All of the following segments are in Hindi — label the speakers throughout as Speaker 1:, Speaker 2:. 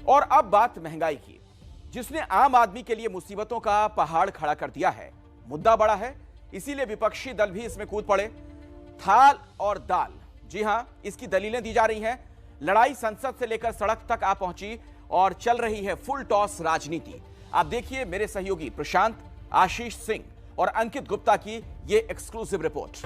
Speaker 1: और अब बात महंगाई की, जिसने आम आदमी के लिए मुसीबतों का पहाड़ खड़ा कर दिया है। मुद्दा बड़ा है, इसीलिए विपक्षी दल भी इसमें कूद पड़े। थाल और दाल, जी हां, इसकी दलीलें दी जा रही हैं। लड़ाई संसद से लेकर सड़क तक आ पहुंची और चल रही है फुल टॉस राजनीति। आप देखिए मेरे सहयोगी प्रशांत, आशीष सिंह और अंकित गुप्ता की यह एक्सक्लूसिव रिपोर्ट।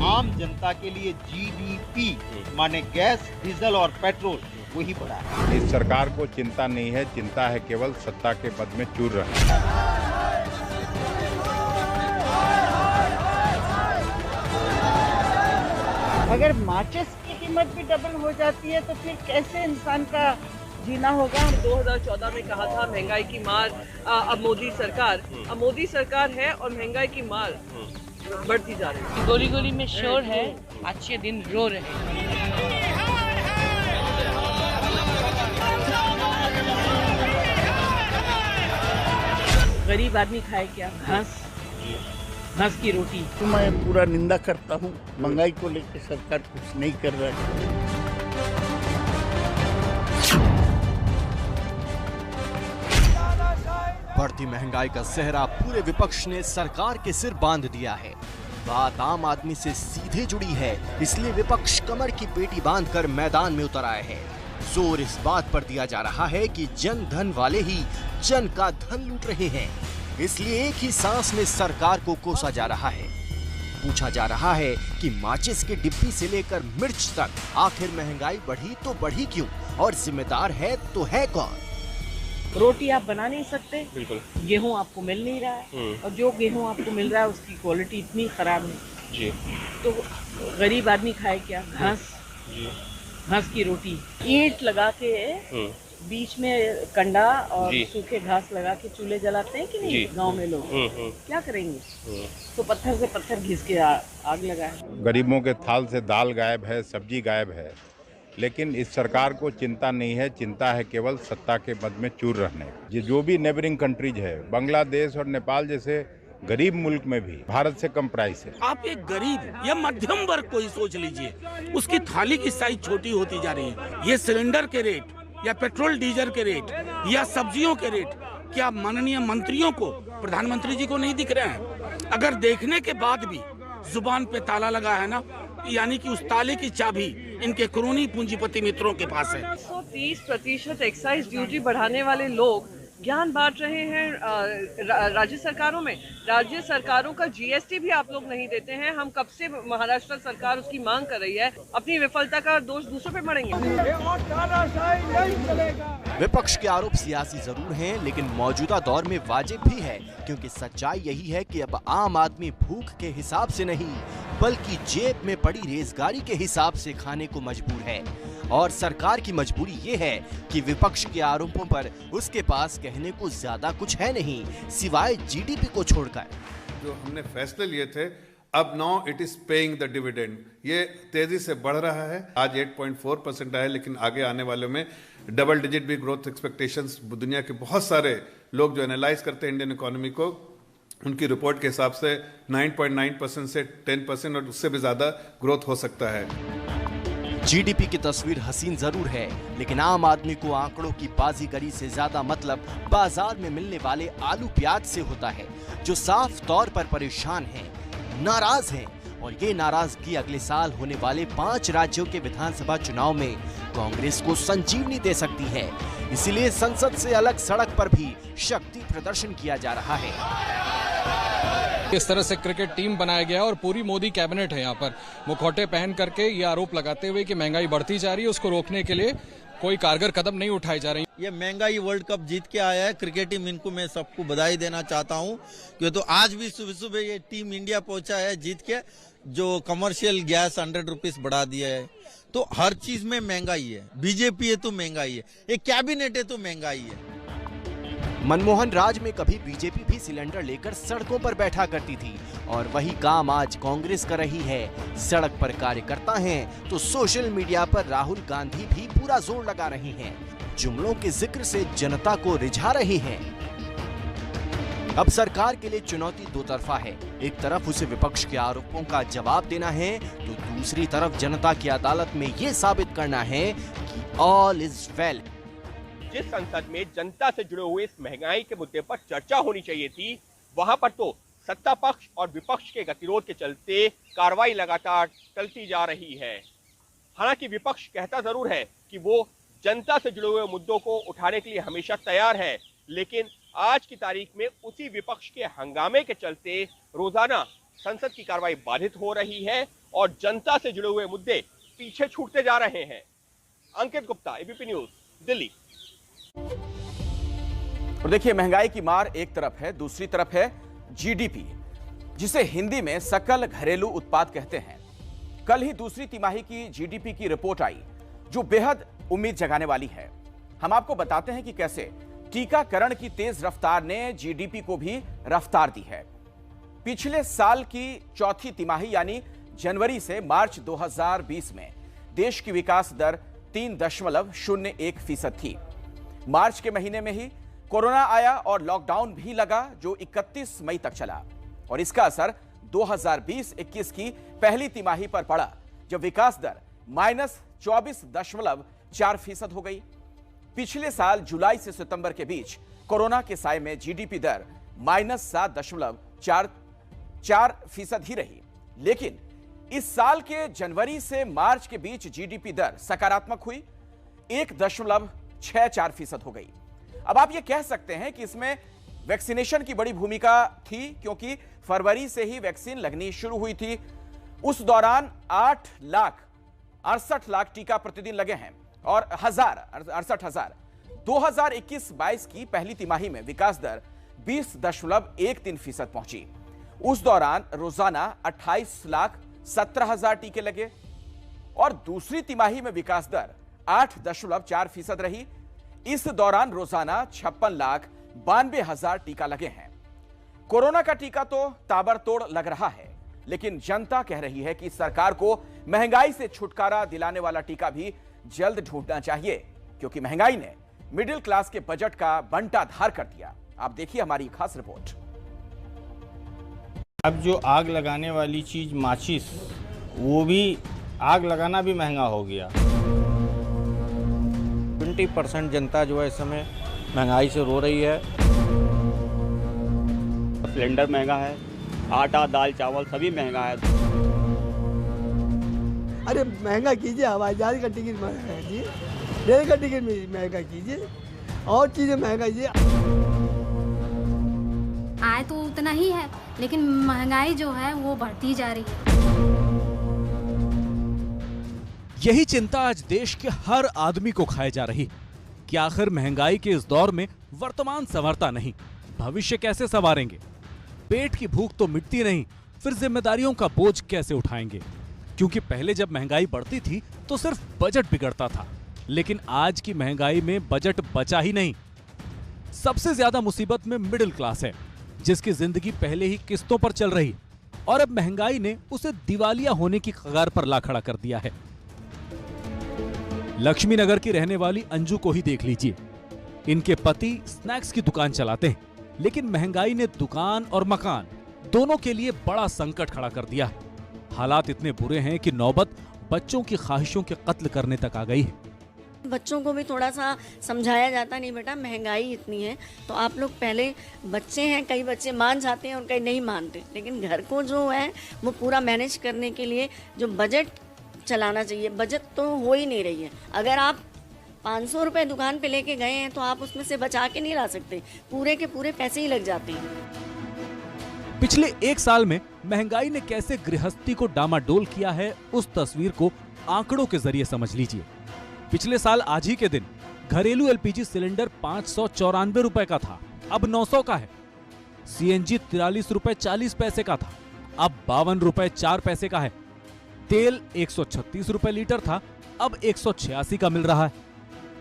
Speaker 2: आम जनता के लिए जीडीपी माने गैस, डीजल और पेट्रोल वही बढ़ा है।
Speaker 3: इस सरकार को चिंता नहीं है, चिंता है केवल सत्ता के पद में चूर रहना।
Speaker 4: अगर माचिस की कीमत भी डबल हो जाती है तो फिर कैसे इंसान का जीना होगा।
Speaker 5: 2014 में कहा था महंगाई की मार, अब मोदी सरकार है और महंगाई की मार बढ़ती जा रही है।
Speaker 6: गोली गोली में शोर है, अच्छे दिन रो रहे हैं।
Speaker 4: गरीब आदमी खाए क्या? घास की रोटी।
Speaker 2: तो मैं पूरा निंदा करता हूँ। महंगाई को लेकर सरकार कुछ नहीं कर रहा है।
Speaker 7: बढ़ती महंगाई का सेहरा पूरे विपक्ष ने सरकार के सिर बांध दिया है। बात आम आदमी से सीधे जुड़ी है, इसलिए विपक्ष कमर की पेटी बांधकर मैदान में उतर आए हैं। जोर इस बात पर दिया जा रहा है कि जन धन वाले ही जन का धन लूट रहे हैं, इसलिए एक ही सांस में सरकार को कोसा जा रहा है। पूछा जा रहा है कि माचिस की डिब्बी से लेकर मिर्च तक आखिर महंगाई बढ़ी तो बढ़ी क्यों, और जिम्मेदार है तो है कौन?
Speaker 4: रोटी आप बना नहीं सकते,
Speaker 8: बिल्कुल।
Speaker 4: गेहूं आपको मिल नहीं रहा है, और जो गेहूं आपको मिल रहा है उसकी क्वालिटी इतनी खराब है
Speaker 8: जी।
Speaker 4: तो गरीब आदमी खाए क्या? घास की रोटी। ईंट लगा के बीच में कंडा और सूखे घास लगा के चूल्हे जलाते हैं कि नहीं गांव में लोग? क्या करेंगे? तो पत्थर से पत्थर घिस के आग लगाए।
Speaker 3: गरीबों के थाल से दाल गायब है, सब्जी गायब है, लेकिन इस सरकार को चिंता नहीं है, चिंता है केवल सत्ता के पद में चूर रहने। ये जो भी नेबरिंग कंट्रीज है, बांग्लादेश और नेपाल जैसे गरीब मुल्क में भी भारत से कम प्राइस है।
Speaker 9: आप एक गरीब या मध्यम वर्ग को ही सोच लीजिए, उसकी थाली की साइज छोटी होती जा रही है। ये सिलेंडर के रेट या पेट्रोल डीजल के रेट या सब्जियों के रेट क्या माननीय मंत्रियों को, प्रधानमंत्री जी को नहीं दिख रहे हैं? अगर देखने के बाद भी जुबान पे ताला लगा है ना, यानी कि उस ताले की चाबी इनके क्रोनी पूंजीपति मित्रों के पास है।
Speaker 5: 130% एक्साइज ड्यूटी बढ़ाने वाले लोग ज्ञान बांट रहे हैं राज्य सरकारों में। राज्य सरकारों का जीएसटी भी आप लोग नहीं देते हैं। हम कब से महाराष्ट्र सरकार उसकी मांग कर रही है, अपनी विफलता का दोष दूसरों पे मढ़ेंगे।
Speaker 7: विपक्ष के आरोप सियासी जरूर हैं, लेकिन मौजूदा दौर में वाजिब भी है, क्योंकि सच्चाई यही है कि अब आम आदमी भूख के हिसाब से नहीं बल्कि जेब में पड़ी रेजगारी के हिसाब से खाने को मजबूर है। और सरकार की मजबूरी ये है कि विपक्ष के आरोपों पर उसके पास कहने को ज्यादा कुछ है नहीं, सिवाय जीडीपी को छोड़कर।
Speaker 10: जो हमने फैसले लिए थे, अब now it is paying the dividend. ये तेजी से बढ़ रहा है। आज 8.4% है, लेकिन आगे आने वाले में डबल डिजिट भी ग्रोथ एक्सपेक्टेशंस। दुनिया के बहुत सारे लोग जो एनालाइज करते हैं इंडियन इकोनॉमी को, उनकी रिपोर्ट के हिसाब से 9.9% से 10% और उससे भी ज्यादा ग्रोथ हो सकता है।
Speaker 7: जीडीपी की तस्वीर हसीन जरूर है, लेकिन आम आदमी को आंकड़ों की बाजीगरी से ज्यादा मतलब बाजार में मिलने वाले आलू प्याज से होता है, जो साफ तौर पर परेशान हैं, नाराज हैं, और ये नाराजगी अगले साल होने वाले 5 राज्यों के विधानसभा चुनाव में कांग्रेस को संजीवनी दे सकती है। इसीलिए संसद से अलग सड़क पर भी शक्ति प्रदर्शन किया जा रहा है।
Speaker 11: इस तरह से क्रिकेट टीम बनाया गया और पूरी मोदी कैबिनेट है यहाँ पर, मुखौटे पहन करके ये आरोप लगाते हुए कि महंगाई बढ़ती जा रही है, उसको रोकने के लिए कोई कारगर कदम नहीं उठाए जा रहे।
Speaker 2: ये महंगाई वर्ल्ड कप जीत के आया है क्रिकेट टीम, इनको मैं सबको बधाई देना चाहता हूँ, क्योंकि तो आज भी सुबह सुबह ये टीम इंडिया पहुंचा है जीत के, जो कमर्शियल गैस 100 रुपीज बढ़ा दिया है। तो हर चीज में महंगाई है, बीजेपी है तो महंगाई है, एक कैबिनेट है तो महंगाई है।
Speaker 7: मनमोहन राज में कभी बीजेपी भी सिलेंडर लेकर सड़कों पर बैठा करती थी, और वही काम आज कांग्रेस कर रही है। सड़क पर कार्यकर्ता हैं तो सोशल मीडिया पर राहुल गांधी भी पूरा जोर लगा रही हैं, जुमलों के जिक्र से जनता को रिझा रही हैं। अब सरकार के लिए चुनौती दो तरफा है। एक तरफ उसे विपक्ष के आरोपों का जवाब देना है, तो दूसरी तरफ जनता की अदालत में ये साबित करना है कि ऑल इज वेल।
Speaker 8: जिस संसद में जनता से जुड़े हुए इस महंगाई के मुद्दे पर चर्चा होनी चाहिए थी, वहां पर तो सत्ता पक्ष और विपक्ष के गतिरोध के चलते कार्रवाई लगातार टलती जा रही है। हालांकि विपक्ष कहता जरूर है कि वो जनता से जुड़े हुए मुद्दों को उठाने के लिए हमेशा तैयार है, लेकिन आज की तारीख में उसी विपक्ष के हंगामे के चलते रोजाना संसद की कार्रवाई बाधित हो रही है और जनता से जुड़े हुए मुद्दे पीछे छूटते जा रहे हैं। अंकित गुप्ता, एबीपी न्यूज, दिल्ली।
Speaker 1: और देखिए, महंगाई की मार एक तरफ है, दूसरी तरफ है जीडीपी, जिसे हिंदी में सकल घरेलू उत्पाद कहते हैं। कल ही दूसरी तिमाही की जीडीपी की रिपोर्ट आई, जो बेहद उम्मीद जगाने वाली है। हम आपको बताते हैं कि कैसे टीकाकरण की तेज रफ्तार ने जीडीपी को भी रफ्तार दी है। पिछले साल की चौथी तिमाही यानी जनवरी से मार्च 2020 में देश की विकास दर 3.01% थी। मार्च के महीने में ही कोरोना आया और लॉकडाउन भी लगा, जो 31 मई तक चला, और इसका असर 2020-21 की पहली तिमाही पर पड़ा, जब विकास दर -24.4% हो गई। पिछले साल जुलाई से सितंबर के बीच कोरोना के साए में जीडीपी दर -7.44% ही रही, लेकिन इस साल के जनवरी से मार्च के बीच जीडीपी दर सकारात्मक हुई, 1.64% हो गई। अब आप ये कह सकते हैं कि इसमें वैक्सीनेशन की बड़ी भूमिका थी, क्योंकि फरवरी से ही वैक्सीन लगनी शुरू हुई थी। उस दौरान 8,68,00,000 टीका प्रतिदिन लगे हैं और 68,000। 2021-22 की पहली तिमाही में विकास दर 20.13% पहुंची। उस दौरान रोजाना 28,17,000 टीके लगे और दूसरी तिमाही में विकास दर 8.4% रही। इस दौरान रोजाना 56,92,000 टीका लगे हैं। कोरोना का टीका तो ताबड़तोड़ लग रहा है, लेकिन जनता कह रही है कि सरकार को महंगाई से छुटकारा दिलाने वाला टीका भी जल्द ढूंढना चाहिए, क्योंकि महंगाई ने मिडिल क्लास के बजट का बंटाधार कर दिया। आप देखिए हमारी खास रिपोर्ट।
Speaker 12: अब जो आग लगाने वाली चीज माचिस, वो भी आग लगाना भी महंगा हो गया। 20% जनता जो है इस समय महंगाई से रो रही है।
Speaker 13: सिलेंडर महंगा है, आटा, दाल, चावल सभी महंगा है।
Speaker 14: अरे महंगा कीजिए, हवाई जहाज का टिकट महंगा कीजिए, रेल का टिकट महंगा कीजिए, और चीजें महंगा कीजिए।
Speaker 15: आय तो उतना ही है, लेकिन महंगाई जो है वो बढ़ती जा रही है।
Speaker 16: यही चिंता आज देश के हर आदमी को खाए जा रही कि आखिर महंगाई के इस दौर में वर्तमान संवरता नहीं, भविष्य कैसे संवारेंगे। पेट की भूख तो मिटती नहीं, फिर जिम्मेदारियों का बोझ कैसे उठाएंगे। क्योंकि पहले जब महंगाई बढ़ती थी तो सिर्फ बजट बिगड़ता था, लेकिन आज की महंगाई में बजट बचा ही नहीं। सबसे ज्यादा मुसीबत में मिडिल क्लास है, जिसकी जिंदगी पहले ही किस्तों पर चल रही और अब महंगाई ने उसे दिवालिया होने की कगार पर ला खड़ा कर दिया है। लक्ष्मी नगर की रहने वाली अंजू को ही देख लीजिए। इनके पति स्नैक्स की दुकान चलाते हैं, लेकिन महंगाई ने दुकान और मकान दोनों के लिए बड़ा संकट खड़ा कर दिया। हालात इतने बुरे हैं कि नौबत बच्चों की ख्वाहिशों के कत्ल करने तक आ गई है।
Speaker 17: बच्चों को भी थोड़ा सा समझाया जाता, नहीं बेटा महंगाई इतनी है तो आप लोग पहले, बच्चे हैं, कई बच्चे मान जाते हैं और कई नहीं मानते, लेकिन घर को जो है वो पूरा मैनेज करने के लिए जो बजट चलाना चाहिए, बजट तो हो ही नहीं रही है। अगर आप 500 रुपए दुकान पे लेके गए हैं तो आप उसमें से बचा के नहीं ला सकते, पूरे के पूरे पैसे ही लग जाते हैं।
Speaker 16: पिछले एक साल में महंगाई ने कैसे गृहस्थी को डामाडोल किया है, उस तस्वीर को आंकड़ों के जरिए समझ लीजिए। पिछले साल आज ही के दिन घरेलू एलपीजी सिलेंडर 594 रुपए का था, अब 900 का है। सीएनजी 43 रुपए 40 पैसे का था, अब 52 रुपए 4 पैसे का है। तेल 136 रुपए लीटर था, अब 186 का मिल रहा है।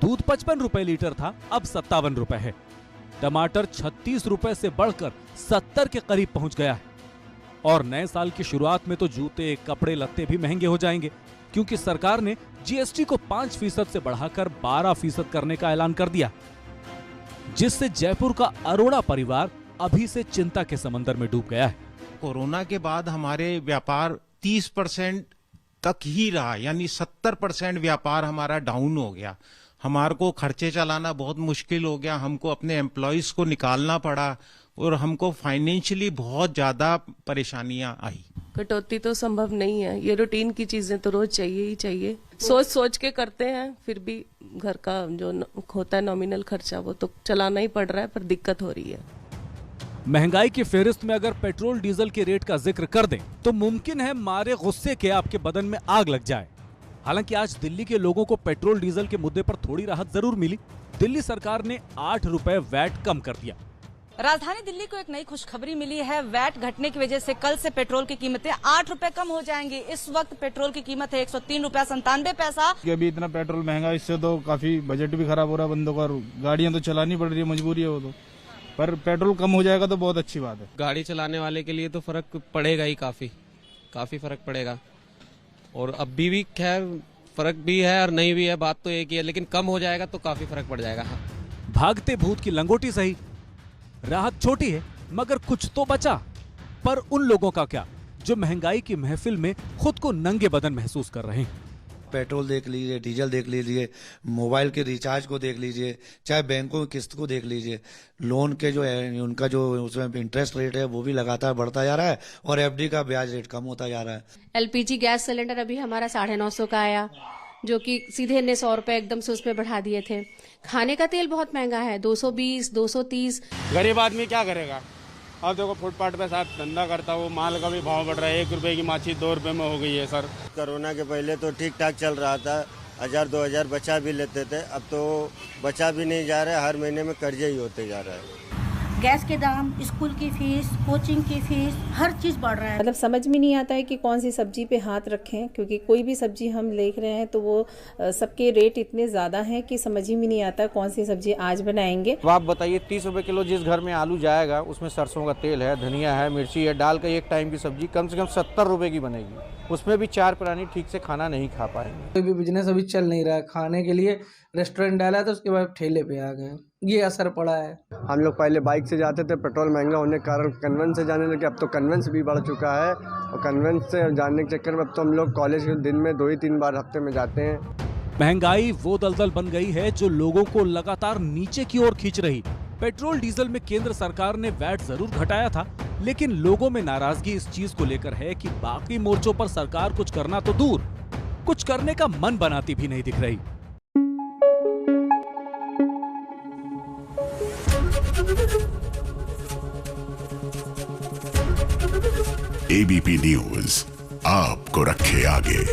Speaker 16: दूध 55 रुपए लीटर था, अब 57 रुपए है। टमाटर 36 रुपए से बढ़कर 70 के करीब पहुंच गया है। और नए साल की शुरुआत में तो जूते, कपड़े, लत्ते भी महंगे हो जाएंगे, क्योंकि सरकार ने जीएसटी को 5% से बढ़ाकर 12% करने का ऐलान कर दिया, जिससे जयपुर का अरोड़ा परिवार अभी से चिंता के समंदर में डूब गया है।
Speaker 18: कोरोना के बाद हमारे व्यापार 30% तक ही रहा, यानी 70% व्यापार हमारा डाउन हो गया। हमारे को खर्चे चलाना बहुत मुश्किल हो गया, हमको अपने एम्प्लॉयज को निकालना पड़ा और हमको फाइनेंशियली बहुत ज्यादा परेशानियां आई।
Speaker 19: कटौती तो संभव नहीं है, ये रूटीन की चीजें तो रोज चाहिए ही चाहिए। सोच सोच के करते हैं, फिर भी घर का जो होता है नॉमिनल खर्चा वो तो चलाना ही पड़ रहा है, पर दिक्कत हो रही है।
Speaker 16: महंगाई की फेहरिस्त में अगर पेट्रोल डीजल के रेट का जिक्र कर दें तो मुमकिन है मारे गुस्से के आपके बदन में आग लग जाए। हालांकि आज दिल्ली के लोगों को पेट्रोल डीजल के मुद्दे पर थोड़ी राहत जरूर मिली। दिल्ली सरकार ने 8 रुपए वैट कम कर दिया।
Speaker 20: राजधानी दिल्ली को एक नई खुशखबरी मिली है। वैट घटने की वजह से कल से पेट्रोल की कीमतें 8 रुपए कम हो जाएंगी। इस वक्त पेट्रोल की कीमत है 103 रुपया 97 पैसा।
Speaker 12: अभी इतना पेट्रोल महंगा, इससे तो काफी बजट भी खराब हो रहा है बंदों का, गाड़ियां तो चलानी पड़ रही है, मजबूरी है वो तो। पर पेट्रोल कम हो जाएगा तो बहुत अच्छी बात है।
Speaker 21: गाड़ी चलाने वाले के लिए तो फर्क पड़ेगा ही, काफी फर्क पड़ेगा। और अब भी खैर फर्क भी है और नहीं भी है, बात तो एक ही है, लेकिन कम हो जाएगा तो काफी फर्क पड़ जाएगा।
Speaker 16: भागते भूत की लंगोटी सही, राहत छोटी है मगर कुछ तो बचा। पर उन लोगों का क्या जो महंगाई की महफिल में खुद को नंगे बदन महसूस कर रहे हैं।
Speaker 22: पेट्रोल देख लीजिए, डीजल देख लीजिए, मोबाइल के रिचार्ज को देख लीजिए, चाहे बैंकों की किस्त को देख लीजिए, लोन के जो है उनका जो उसमें इंटरेस्ट रेट है वो भी लगातार बढ़ता जा रहा है और एफडी का ब्याज रेट कम होता जा रहा है।
Speaker 23: एलपीजी गैस सिलेंडर अभी हमारा 950 का आया, जो कि सीधे इन्हें 100 रुपए एकदम से उस पर बढ़ा दिए थे। खाने का तेल बहुत महंगा है, 220, 230।
Speaker 12: गरीब आदमी क्या करेगा? अब देखो फुटपाथ पे साथ धंधा करता वो माल का भी भाव बढ़ रहा है। 1 रुपए की माछी 2 रुपए में हो गई है सर।
Speaker 24: कोरोना के पहले तो ठीक ठाक चल रहा था, 1000-2000 बचा भी लेते थे, अब तो बचा भी नहीं जा रहा है, हर महीने में कर्जे ही होते जा रहा है।
Speaker 25: गैस के दाम, स्कूल की फीस, कोचिंग की फीस, हर चीज बढ़ रहा है।
Speaker 26: मतलब समझ में नहीं आता है कि कौन सी सब्जी पे हाथ रखें, क्योंकि कोई भी सब्जी हम देख रहे हैं तो वो सबके रेट इतने ज्यादा हैं कि समझ ही में नहीं आता कौन सी सब्जी आज बनाएंगे।
Speaker 12: तो आप बताइए 30 रुपए किलो जिस घर में आलू जाएगा उसमें सरसों का तेल है, धनिया है, मिर्ची है, डाल कर एक टाइम की सब्जी कम से कम 70 रुपए की बनेगी। उसमें भी 4 प्राणी ठीक से खाना नहीं खा पाएंगे।
Speaker 27: कोई भी बिजनेस अभी चल नहीं रहा है। खाने के लिए रेस्टोरेंट डाला तो उसके बाद ठेले पे आ गए, ये असर पड़ा है।
Speaker 28: हम लोग पहले बाइक से जाते थे, पेट्रोल महंगा होने के कारण कन्वेंस से जाने लगे, अब तो कन्वेंस भी बढ़ चुका है और कन्वेंस से जाने के चक्कर में अब तो हम लोग कॉलेज के दिन में 2 ही 3 बार हफ्ते में जाते हैं।
Speaker 16: महंगाई वो दलदल बन गई है जो लोगों को लगातार नीचे की ओर खींच रही। पेट्रोल डीजल में केंद्र सरकार ने वैट जरूर घटाया था, लेकिन लोगों में नाराजगी इस चीज को लेकर है कि बाकी मोर्चों पर सरकार कुछ करना तो दूर, कुछ करने का मन बनाती भी नहीं दिख रही।
Speaker 29: एबीपी न्यूज आपको रखे आगे।